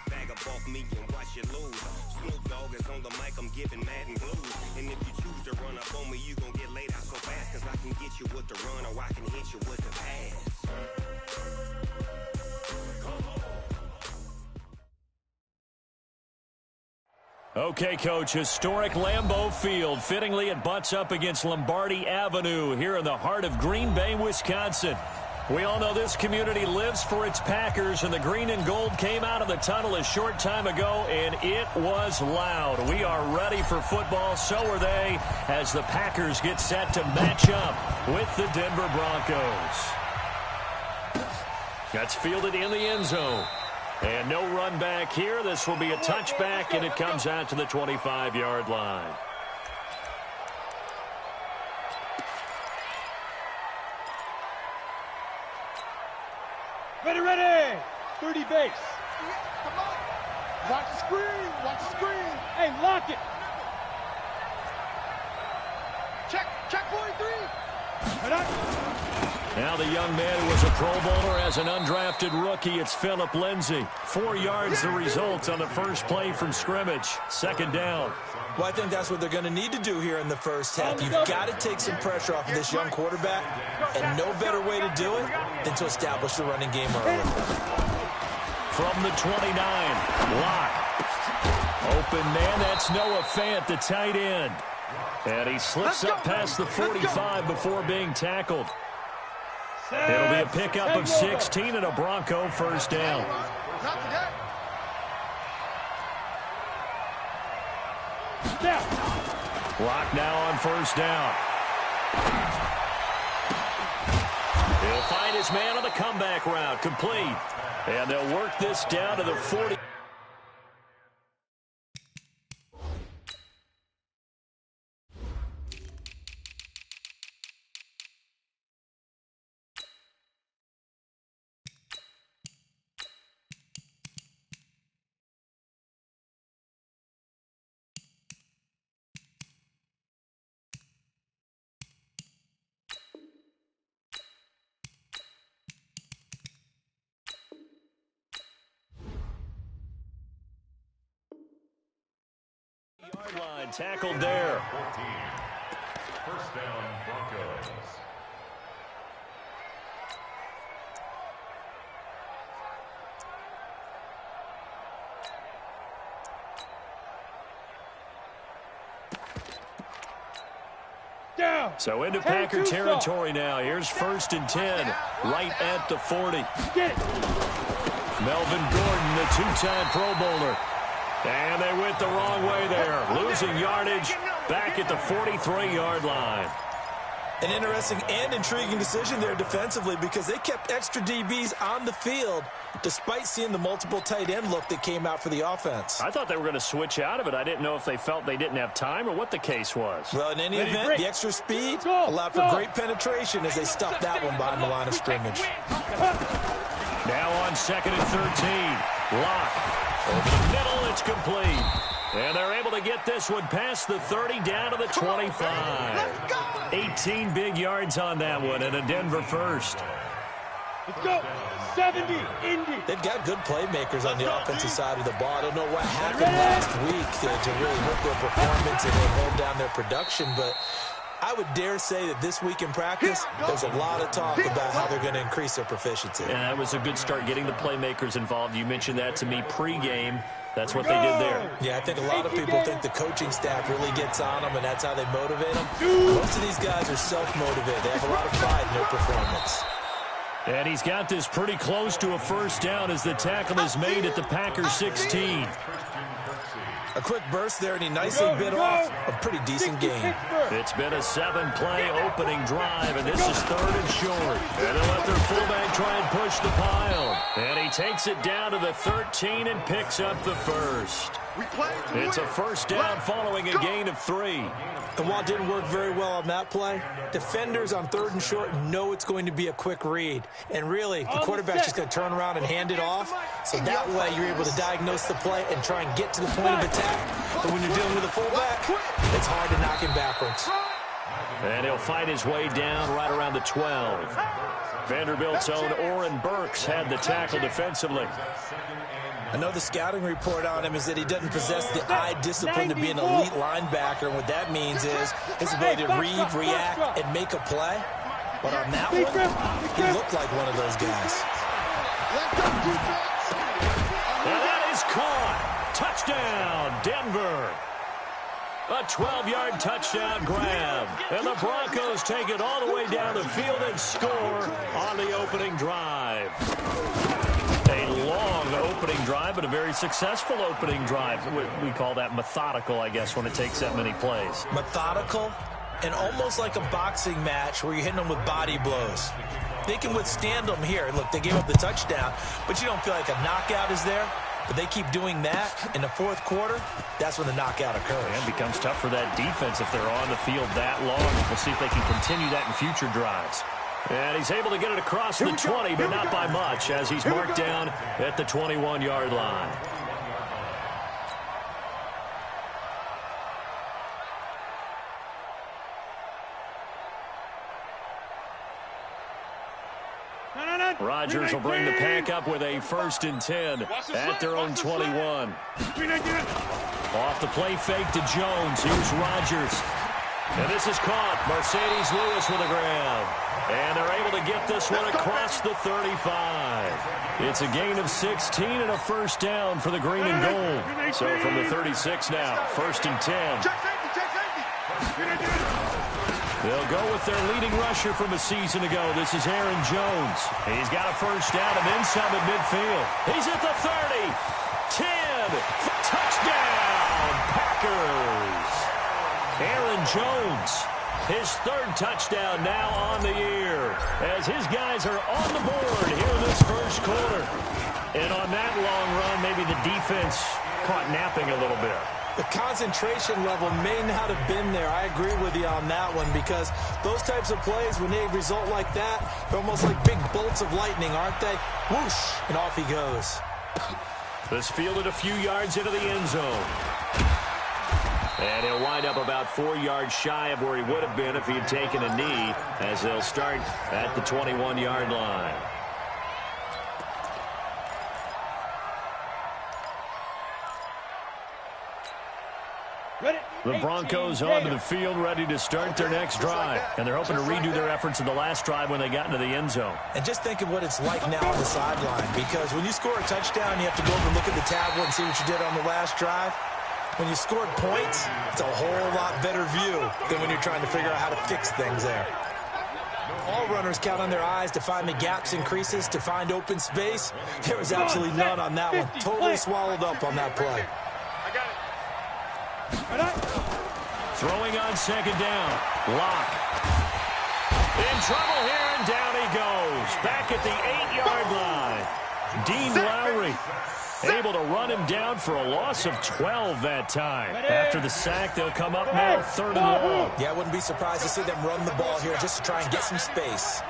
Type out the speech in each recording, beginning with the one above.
Bag of bulk me and watch you lose. Snoop Dogg is on the mic, I'm giving mad and blues. And if you choose to run up on me, you gon' get laid out so fast. Cause I can get you with the run or I can hit you with the pass. Okay, Coach, historic Lambeau Field. Fittingly, it butts up against Lombardi Avenue here in the heart of Green Bay, Wisconsin. We all know this community lives for its Packers, and the green and gold came out of the tunnel a short time ago, and it was loud. We are ready for football, so are they, as the Packers get set to match up with the Denver Broncos. That's fielded in the end zone. And no run back here. This will be a touchback, and it comes out to the 25-yard line. Ready, ready! 30 base. Come on. Watch the screen. Watch the screen. Hey, lock it. Check 43. Head up. Now the young man who was a Pro Bowler as an undrafted rookie, it's Phillip Lindsay. 4 yards the result on the first play from scrimmage. Second down. Well, I think that's what they're going to need to do here in the first half. You've got to take some pressure off of this young quarterback, and no better way to do it than to establish the running game early. From the 29, Locke. Open man, that's Noah Fant, the tight end. And he slips up past the 45 before being tackled. It'll be a pickup of 16 and a Bronco first down. Lock now on first down. He'll find his man on the comeback route, complete. And they'll work this down to the 40. Yard line tackled there. 14. First down, Broncos. Down. So into Packer territory now. Here's 1st and 10, right at the 40. Get it. Melvin Gordon, the two-time Pro Bowler. And they went the wrong way there. Losing yardage back at the 43-yard line. An interesting and intriguing decision there defensively because they kept extra DBs on the field despite seeing the multiple tight end look that came out for the offense. I thought they were going to switch out of it. I didn't know if they felt they didn't have time or what the case was. Well, in any event, the extra speed allowed for great penetration as they stuffed that one behind the line of scrimmage. Now on 2nd and 13, Locke. Over the middle, it's complete. And they're able to get this one past the 30 down to the 25. 18 big yards on that one and a Denver first. Let's go. 70, Indy. They've got good playmakers on the offensive side of the ball. I don't know what happened last week to really hurt their performance and then hold down their production, but I would dare say that this week in practice, there's a lot of talk about how they're going to increase their proficiency. And that was a good start getting the playmakers involved. You mentioned that to me pregame. That's what they did there. Yeah, I think a lot of people think the coaching staff really gets on them, and that's how they motivate them. Most of these guys are self-motivated. They have a lot of pride in their performance. And he's got this pretty close to a first down as the tackle is made at the Packers 16. A quick burst there, and he nicely bit off a pretty decent game. It's been a 7-play opening drive, and this is 3rd and short. And they'll let their fullback try and push the pile. And he takes it down to the 13 and picks up the first. It's a first down following a gain of 3. And while it didn't work very well on that play, defenders on 3rd and short know it's going to be a quick read. And really, the quarterback's just going to turn around and hand it off. So that way you're able to diagnose the play and try and get to the point of attack. But when you're dealing with a fullback, it's hard to knock him backwards. And he'll fight his way down right around the 12. Vanderbilt's own Oren Burks had the tackle defensively. I know the scouting report on him is that he doesn't possess the eye discipline to be an elite linebacker. And what that means is his ability to read, react, and make a play. But on that one, he looked like one of those guys. And that is caught. Touchdown, Denver. A 12-yard touchdown grab. And the Broncos take it all the way down the field and score on the opening drive. A long opening drive, but a very successful opening drive. We call that methodical, I guess, when it takes that many plays. Methodical and almost like a boxing match where you're hitting them with body blows. They can withstand them here. Look, they gave up the touchdown, but you don't feel like a knockout is there. But they keep doing that in the fourth quarter, that's when the knockout occurs. And it becomes tough for that defense if they're on the field that long. We'll see if they can continue that in future drives. And he's able to get it across the 20, but not by much, as he's marked down at the 21-yard line. Rodgers will bring the pack up with a 1st and 10 at their own 21. Off the play fake to Jones. Here's Rodgers. And this is caught. Mercedes Lewis with a grab. And they're able to get this one across the 35. It's a gain of 16 and a 1st down for the green and gold. So from the 36 now, 1st and 10. They'll go with their leading rusher from a season ago. This is Aaron Jones. He's got a 1st down and then some at midfield. He's at the 30. 10. Touchdown, Packers. Aaron Jones, his 3rd touchdown now on the year, as his guys are on the board here in this 1st quarter. And on that long run, maybe the defense caught napping a little bit. The concentration level may not have been there. I agree with you on that one, because those types of plays, when they result like that, they're almost like big bolts of lightning, aren't they? Whoosh, and off he goes. This fielded a few yards into the end zone. And he'll wind up about 4 yards shy of where he would have been if he had taken a knee, as they'll start at the 21-yard line. The Broncos onto the field, ready to start their next drive. And they're hoping to redo their efforts in the last drive when they got into the end zone. And just think of what it's like now on the sideline, because when you score a touchdown, you have to go over and look at the tablet and see what you did on the last drive. When you scored points, it's a whole lot better view than when you're trying to figure out how to fix things there. All runners count on their eyes to find the gaps and creases, to find open space. There was absolutely none on that one. Totally swallowed up on that play. Throwing on 2nd down. Lock. In trouble here, and down he goes. Back at the 8-yard line. Dean Lowry able to run him down for a loss of 12 that time. After the sack, they'll come up now 3rd and long. Yeah, I wouldn't be surprised to see them run the ball here just to try and get some space.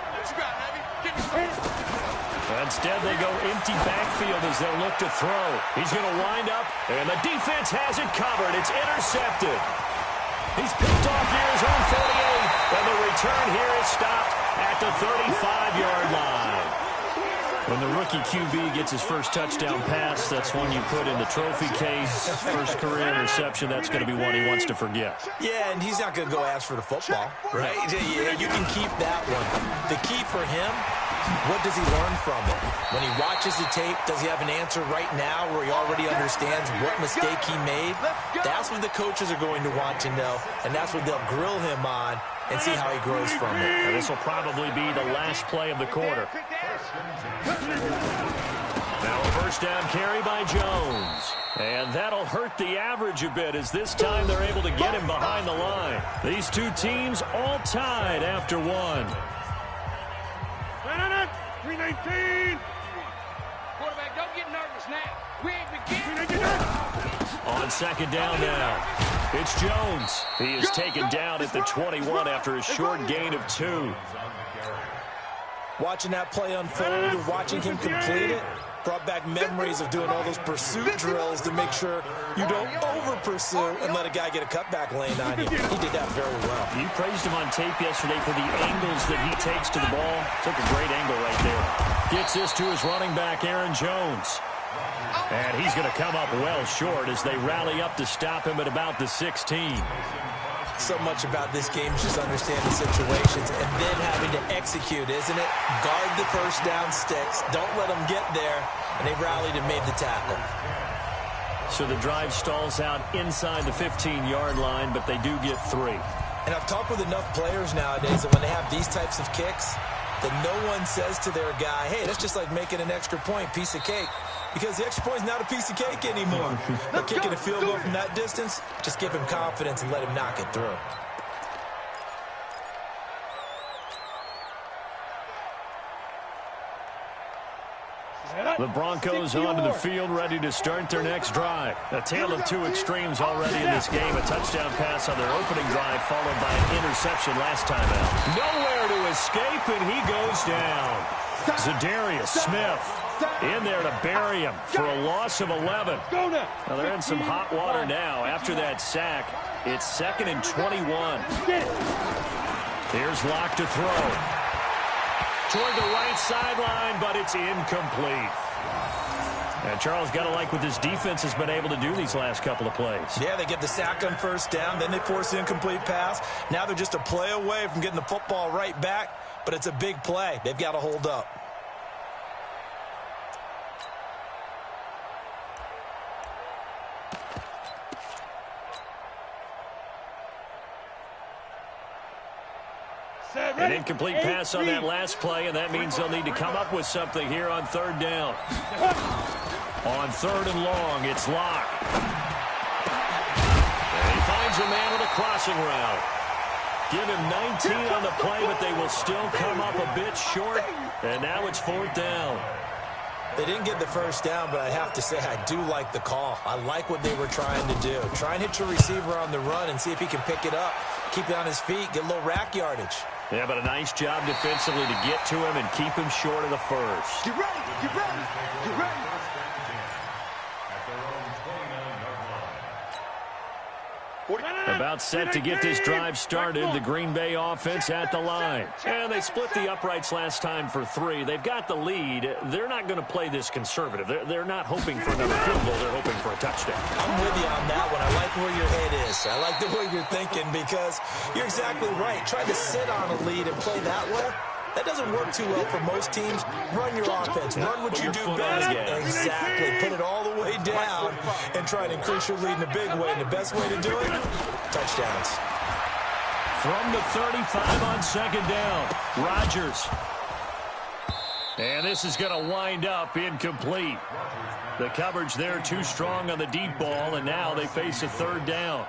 Instead, they go empty backfield as they'll look to throw. He's going to wind up, and the defense has it covered. It's intercepted. He's picked off near his own 48, and the return here is stopped at the 35-yard line. When the rookie QB gets his 1st touchdown pass, that's one you put in the trophy case. 1st career interception, that's going to be one he wants to forget. Yeah, and he's not going to go ask for the football, right? Yeah, you can keep that one. The key for him, what does he learn from it? When he watches the tape, does he have an answer right now where he already understands what mistake he made? That's what the coaches are going to want to know, and that's what they'll grill him on and see how he grows from it. And this will probably be the last play of the quarter. Now a 1st down carry by Jones. And that'll hurt the average a bit, as this time they're able to get him behind the line. These two teams all tied after one. 319. Quarterback, don't get nervous now. We ain't beginning. On 2nd down now, it's Jones. He is taken down at the 21 after a short gain of 2. Watching that play unfold or watching him complete it brought back memories of doing all those pursuit drills to make sure you don't over-pursue and let a guy get a cutback lane on you. He did that very well. You praised him on tape yesterday for the angles that he takes to the ball. Took a great angle right there. Gets this to his running back, Aaron Jones. And he's going to come up well short as they rally up to stop him at about the 16. So much about this game is just understanding situations and then having to execute, isn't it? Guard the first down sticks. Don't let them get there. And they rallied and made the tackle. So the drive stalls out inside the 15-yard line, but they do get 3. And I've talked with enough players nowadays that when they have these types of kicks, that no one says to their guy, hey, that's just like making an extra point, piece of cake. Because the extra point is not a piece of cake anymore. But kicking a field goal from that distance, just give him confidence and let him knock it through. The Broncos onto the field, ready to start their next drive. A tale of two extremes already in this game. A touchdown pass on their opening drive, followed by an interception last time out. Nowhere to escape, and he goes down. Zadarius Smith in there to bury him for a loss of 11. Now they're in some hot water now. After that sack, it's 2nd and 21. Here's Locke to throw. Toward the right sideline, but it's incomplete. And Charles, got to like what this defense has been able to do these last couple of plays. Yeah, they get the sack on first down, then they force the incomplete pass. Now they're just a play away from getting the football right back, but it's a big play. They've got to hold up. An incomplete pass on that last play, and that means they'll need to come up with something here on 3rd down. On 3rd and long, it's Locke. And he finds a man with a crossing route. Give him 19 on the play, but they will still come up a bit short, and now it's 4th down. They didn't get the first down, but I have to say I do like the call. I like what they were trying to do. Try and hit your receiver on the run and see if he can pick it up, keep it on his feet, get a little rack yardage. Yeah, but a nice job defensively to get to him and keep him short of the first. Get ready, get ready, get ready. About set to get this drive started, the Green Bay offense at the line. And they split the uprights last time for 3. They've got the lead. They're not going to play this conservative. They're not hoping for another field goal. They're hoping for a touchdown. I'm with you on that one. I like where your head is. I like the way you're thinking because you're exactly right. Try to sit on a lead and play that way. That doesn't work too well for most teams. Run your offense. Run what you do best. Exactly. Put it all the way down and try to increase your lead in a big way. And the best way to do it, touchdowns. From the 35 on 2nd down, Rodgers. And this is going to wind up incomplete. The coverage there too strong on the deep ball, and now they face a 3rd down.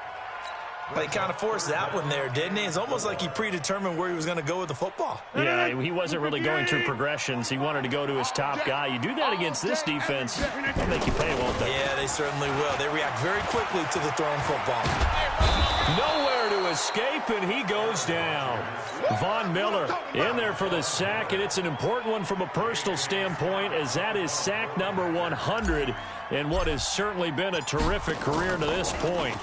They kind of forced that one there, didn't he? It's almost like he predetermined where he was going to go with the football. Yeah, he wasn't really going through progressions. He wanted to go to his top guy. You do that against this defense, they'll make you pay, won't they? Yeah, they certainly will. They react very quickly to the thrown football. Nowhere to escape, and he goes down. Von Miller in there for the sack, and it's an important one from a personal standpoint, as that is sack number 100 in what has certainly been a terrific career to this point.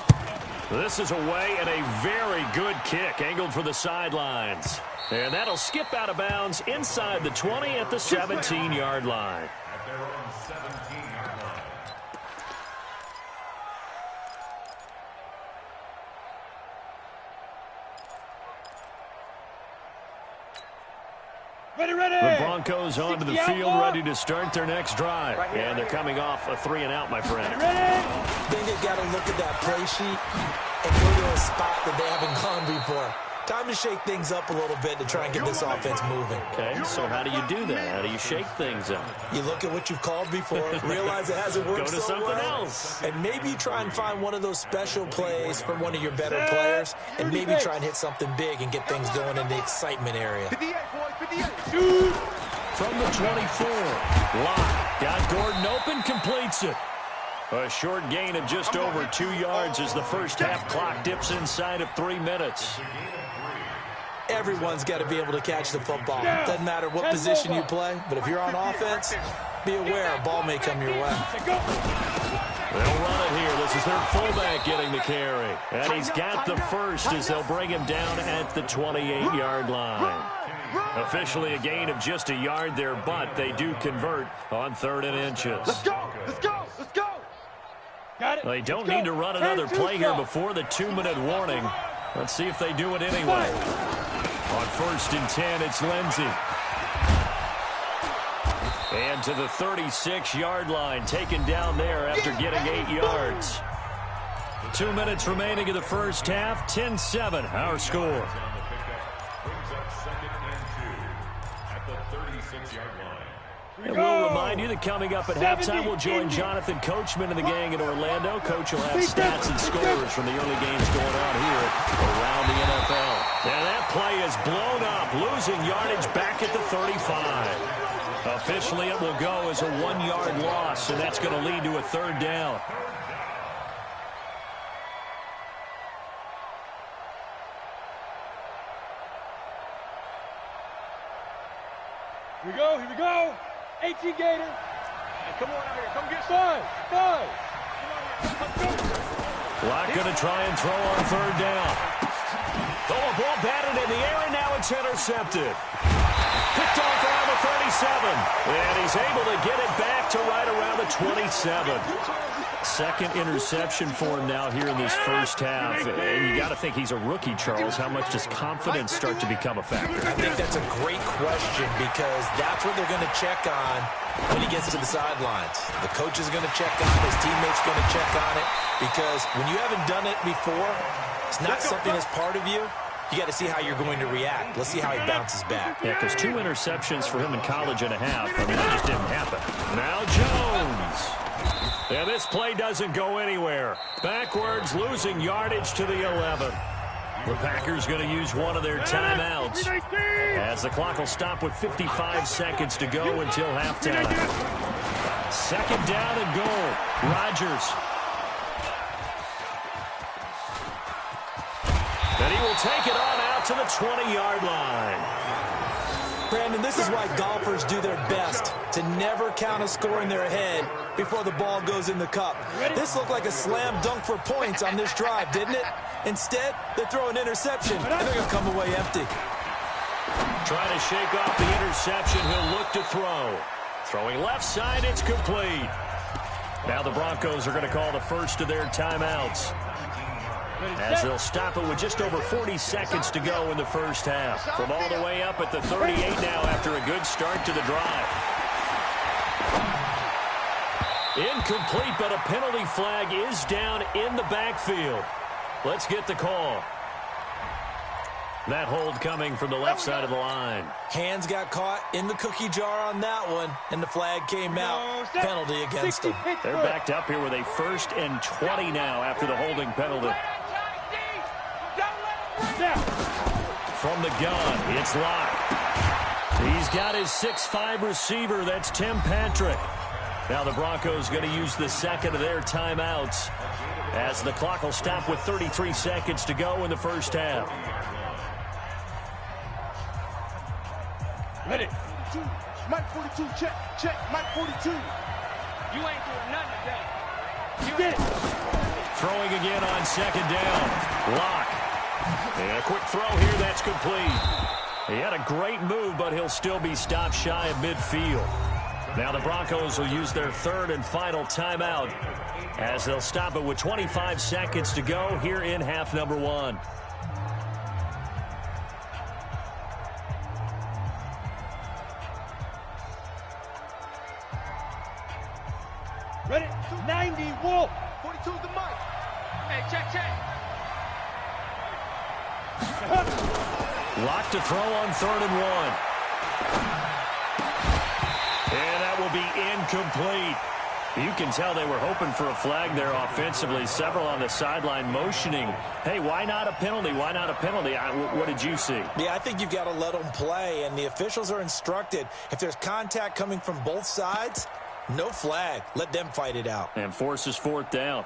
This is away and a very good kick angled for the sidelines. And that'll skip out of bounds inside the 20 at the 17-yard line. At their own 17-yard line. The Broncos onto the field, ready to start their next drive. And they're coming off a 3-and-out, my friend. I think they've got to look at that play sheet and go to a spot that they haven't gone before. Time to shake things up a little bit to try and get this offense moving. Okay, so how do you do that? How do you shake things up? You look at what you've called before, realize it hasn't worked Go to so something well, else. and maybe try and find one of those special plays from one of your better players, and maybe try and hit something big and get things going in the excitement area. From the 24, Locke got Gordon open, completes it. A short gain of just over 2 yards as the first half clock dips inside of 3 minutes. everyone's got to be able to catch the football. Doesn't matter what position you play, but if you're on offense, be aware a ball may come your way. They'll run it here. This is their fullback getting the carry. And he's got the first as they'll bring him down at the 28-yard line. Officially a gain of just a yard there, but they do convert on 3rd and inches. Let's go! Let's go! Let's go! Got it. They don't need to run another play here before the 2-minute warning. Let's see if they do it anyway. On 1st and 10, it's Lindsey. And to the 36-yard line, taken down there after getting 8 yards. 2 minutes remaining in the first half, 10-7, our score. And we'll remind you that coming up at halftime, we'll join Jonathan Coachman and the gang in Orlando. Coach will have stats and scores from the early games going on here around the NFL. And that play is blown up, losing yardage back at the 35. Officially, it will go as a 1-yard loss, and that's going to lead to a 3rd down. Here we go, here we go. 18 Gator. Hey, come on out here. Come get 5. Locke going to try and throw on 3rd down. Oh, a ball batted in the air, and now it's intercepted. Picked off around the 37. And he's able to get it back to right around the 27. Second interception for him now here in this first half. And you got to think he's a rookie, Charles. How much does confidence start to become a factor? I think that's a great question because that's what they're going to check on when he gets to the sidelines. The coach is going to check on it. His teammates going to check on it because when you haven't done it before, it's not something that's part of you. You got to see how you're going to react. Let's see how he bounces back. Yeah, because 2 interceptions for him in college and a half. I mean, that just didn't happen. Now Jones. And this play doesn't go anywhere. Backwards, losing yardage to the 11. The Packers going to use one of their timeouts as the clock will stop with 55 seconds to go until halftime. 2nd down and goal. Rodgers. And he will take it on out to the 20-yard line. Brandon, this is why golfers do their best to never count a score in their head before the ball goes in the cup. This looked like a slam dunk for points on this drive, didn't it? Instead, they throw an interception, and they're going to come away empty. Trying to shake off the interception. He'll look to throw. Throwing left side, it's complete. Now the Broncos are going to call the first of their timeouts, as they'll stop it with just over 40 seconds to go in the first half. From all the way up at the 38 now after a good start to the drive. Incomplete, but a penalty flag is down in the backfield. Let's get the call. That hold coming from the left side of the line. Hands got caught in the cookie jar on that one, and the flag came out. Penalty against them. They're backed up here with a 1st and 20 now after the holding penalty. From the gun, it's Locke. He's got his 6'5" receiver. That's Tim Patrick. Now the Broncos going to use the second of their timeouts as the clock will stop with 33 seconds to go in the first half. Ready. Mike 42, check, check, Mike 42. You ain't doing nothing today. You did it. Throwing again on 2nd down. Locke. And a quick throw here, that's complete. He had a great move, but he'll still be stopped shy of midfield. Now the Broncos will use their 3rd and final timeout as they'll stop it with 25 seconds to go here in half number 1. Ready? 90, Wolf. 42 the mic. Hey, check, check. Locke to throw on 3rd and 1. And that will be incomplete. You can tell they were hoping for a flag there offensively. Several on the sideline motioning, hey, why not a penalty? Why not a penalty? What did you see? Yeah, I think you've got to let them play, and the officials are instructed. If there's contact coming from both sides, no flag. Let them fight it out. And forces 4th down.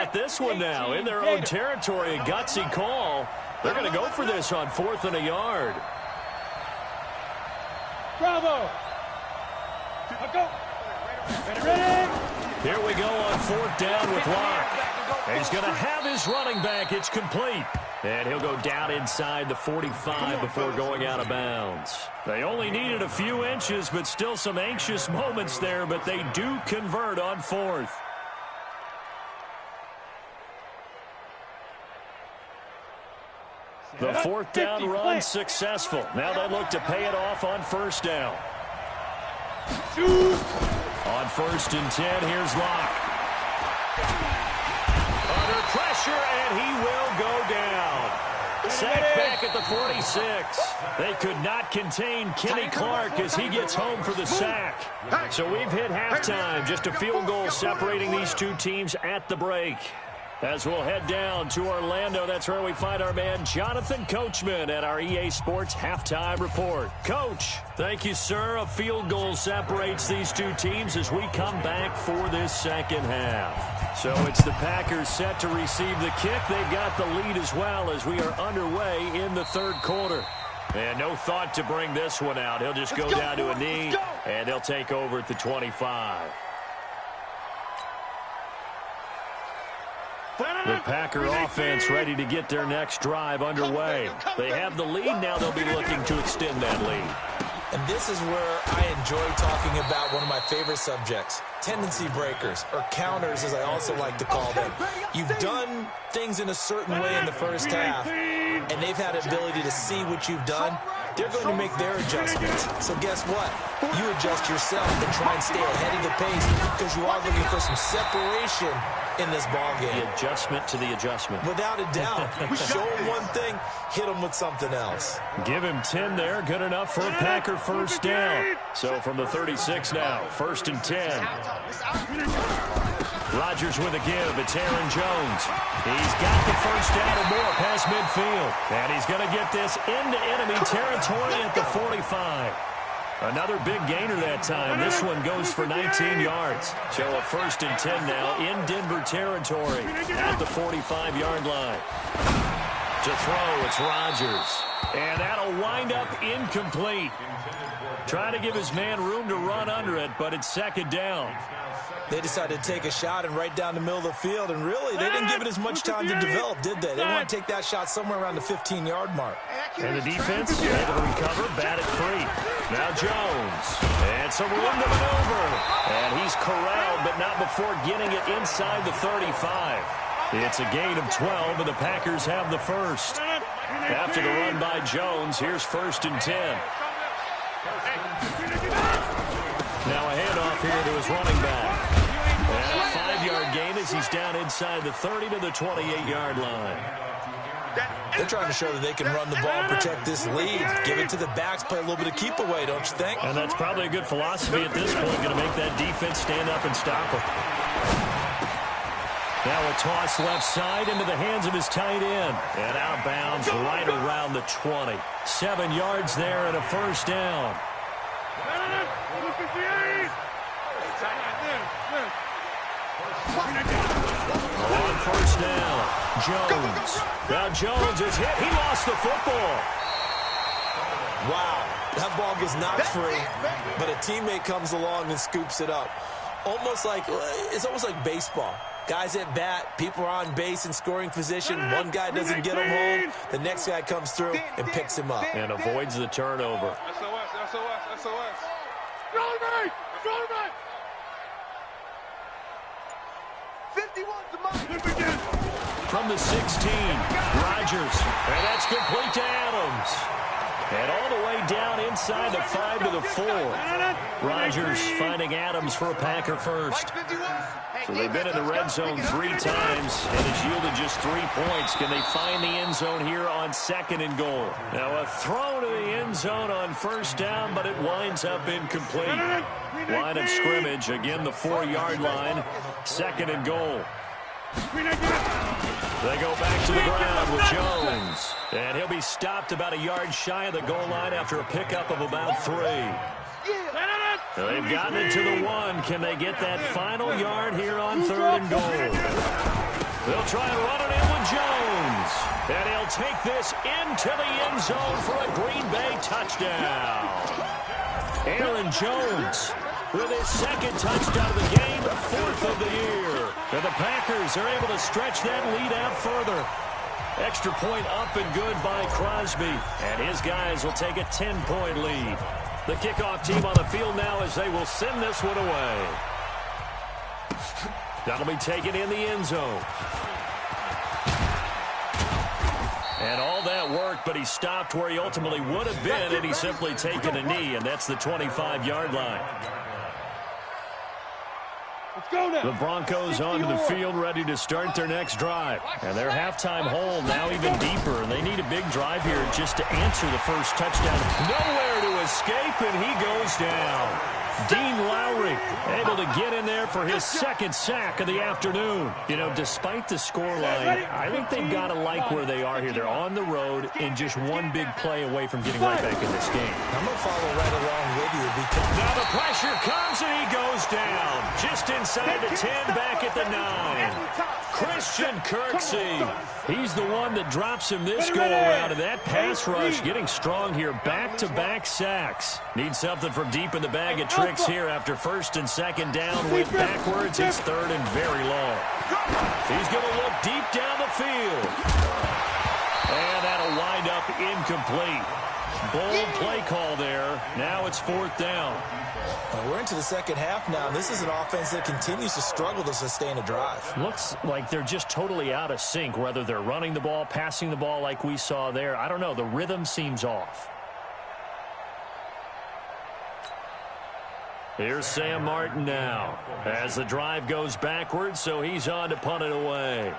got this one now in their own territory. A gutsy call. They're going to go for this on 4th and a yard. Bravo. Go. Ready. Here we go on 4th down with Locke. He's going to have his running back. It's complete. And he'll go down inside the 45 before going out of bounds. They only needed a few inches, but still some anxious moments there, but they do convert on 4th. The 4th down run successful. Now they look to pay it off on 1st down. On 1st and 10, here's Locke. Under pressure, and he will go down. Sacked back at the 46. They could not contain Kenny Clark as he gets home for the sack. So we've hit halftime. Just a field goal separating these two teams at the break. As we'll head down to Orlando, that's where we find our man Jonathan Coachman at our EA Sports Halftime Report. Coach, thank you, sir. A field goal separates these two teams as we come back for this second half. So it's the Packers set to receive the kick. They've got the lead as well as we are underway in the 3rd quarter. And no thought to bring this one out. He'll just go down to a knee, and they'll take over at the 25. The Packer offense ready to get their next drive underway. They have the lead. Now they'll be looking to extend that lead. And this is where I enjoy talking about one of my favorite subjects, tendency breakers, or counters as I also like to call them. You've done things in a certain way in the first half, and they've had ability to see what you've done. They're going to make their adjustments. So guess what? You adjust yourself and try and stay ahead of the pace because you are looking for some separation in this ballgame. The adjustment to the adjustment. Without a doubt. Show him one thing, hit him with something else. Give him 10 there. Good enough for a Packer 1st down. So from the 36 now, 1st and 10. Rodgers with a give. It's Aaron Jones. He's got the 1st down or more past midfield. And he's going to get this into enemy territory at the 45. Another big gainer that time. This one goes for 19 yards. So a 1st and 10 now in Denver territory at the 45-yard line. To throw, it's Rodgers. And that'll wind up incomplete. Trying to give his man room to run under it, but it's 2nd down. They decided to take a shot and right down the middle of the field, and really, they didn't give it as much time to develop, did they? They want to take that shot somewhere around the 15-yard mark. And the defense able to recover, bat it free. Now Jones, and some room to maneuver. And he's corralled, but not before getting it inside the 35. It's a gain of 12, and the Packers have the 1st. After the run by Jones, here's 1st and 10. Now a handoff here to his running back. And a 5-yard gain as he's down inside the 30 to the 28-yard line. They're trying to show that they can run the ball and protect this lead. Give it to the backs, play a little bit of keep away, don't you think? And that's probably a good philosophy at this point, going to make that defense stand up and stop them. Now a toss left side into the hands of his tight end. And out of bounds right around the 20. 7 yards there and a 1st down. On 1st down, Jones. Now Jones is hit. He lost the football. Wow, that ball gets knocked free, but a teammate comes along and scoops it up. It's almost like baseball. Guys at bat, people are on base in scoring position. One guy doesn't get him home. The next guy comes through and picks him up. And avoids the turnover. SOS. From the 16, Rodgers. And that's complete to Adams. And all the way down inside the 5 to the 4. Rodgers finding Adams for a Packer 1st. So they've been in the red zone 3 times, and it's yielded just 3 points. Can they find the end zone here on 2nd and goal? Now a throw to the end zone on 1st down, but it winds up incomplete. Line of scrimmage, again the 4-yard line, 2nd and goal. They go back to the ground with Jones. And he'll be stopped about a yard shy of the goal line after a pickup of about 3. They've gotten it to the 1. Can they get that final yard here on 3rd and goal? They'll try and run it in with Jones. And he'll take this into the end zone for a Green Bay touchdown. Aaron Jones with his second touchdown of the game, fourth of the year. And the Packers are able to stretch that lead out further. Extra point up and good by Crosby. And his guys will take a 10-point lead. The kickoff team on the field now as they will send this one away. That'll be taken in the end zone. And all that work, but he stopped where he ultimately would have been, and he's simply taken a knee, and that's the 25-yard line. Let's go now. The Broncos onto the field, ready to start their next drive. And their halftime hole now even deeper, and they need a big drive here just to answer the first touchdown. Nowhere to escape, and he goes down. Dean Lowry able to get in there for his second sack of the afternoon. You know, despite the scoreline, I think they've got to like where they are here. They're on the road and just one big play away from getting right back in this game. I'm going to follow right along with you. Because now the pressure comes and he goes down. Just inside the 10, back at the 9. Christian Kirksey. He's the one that drops him this go-around. And that pass rush getting strong here. Back-to-back sacks. Need something from deep in the bag of tricks here after first and second down. Went backwards. It's third and very long. He's going to look deep down the field. And that'll wind up incomplete. Bold play call there. Now it's fourth down. We're into the second half now. This is an offense that continues to struggle to sustain a drive. Looks like they're just totally out of sync, whether they're running the ball, passing the ball like we saw there. I don't know. The rhythm seems off. Here's Sam Martin now as the drive goes backwards, so he's on to punt it away.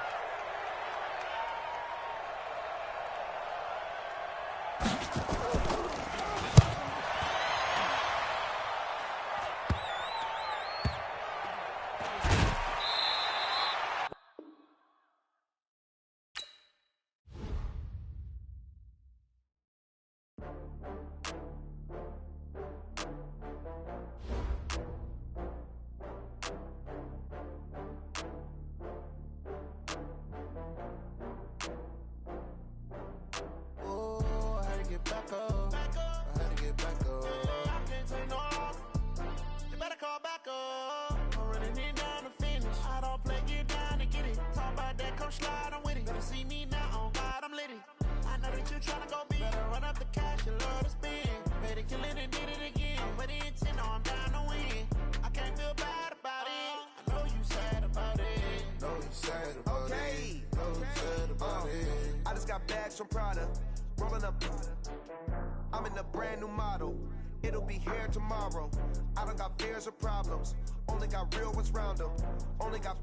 I'm in a brand new model. It'll be here tomorrow. I don't got fears or problems. Only got real ones round them. Only got.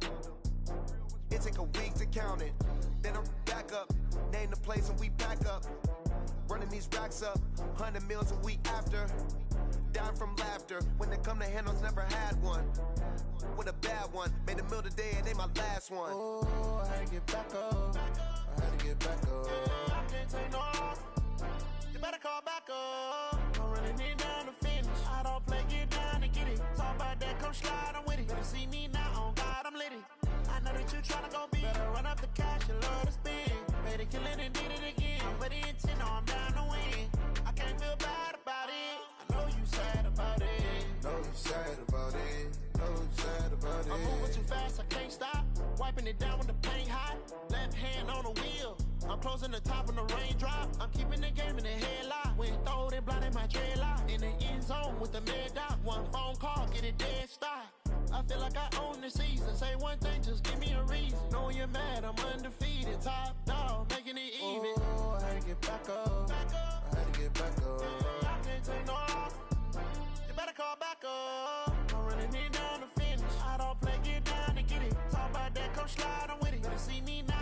It take a week to count it. Then I'm back up. Name the place and we back up. Running these racks up. 100 meals a week after. Down from laughter. When they come to handles, never had one. With a bad one. Made a meal today and ain't my last one. Oh, I had to get back up. I had to get back up. I can't take no off. You better call back up. I'm running it down to finish. I don't play, get down and get it. Talk about that, come slide, I'm with it. Better see me now, on God, I'm litty. I know that you tryna go big. Better run up the cash, you love to spin. Made it, kill it, and did it again. But the intent, no, I'm down to win. I can't feel bad about it. I know you sad about it. Know you sad about it. Know you sad about it. I'm moving too fast, I can't stop. Wiping it down with the paint hot. Left hand on the wheel. I'm closing the top when the raindrop. I'm keeping the game in the headlock. When throwed and blinded my dreadlock. In the end zone with the mad dot. One phone call, get it dead stop. I feel like I own the season. Say one thing, just give me a reason. Knowing you're mad, I'm undefeated. Top dog, making it even. Oh, I had to get back up. I had to get back up. I can't take no off. You better call back up. I'm running it down to finish. I don't play, get down and get it. Talk about that, come slide, I'm with it. Better see me now.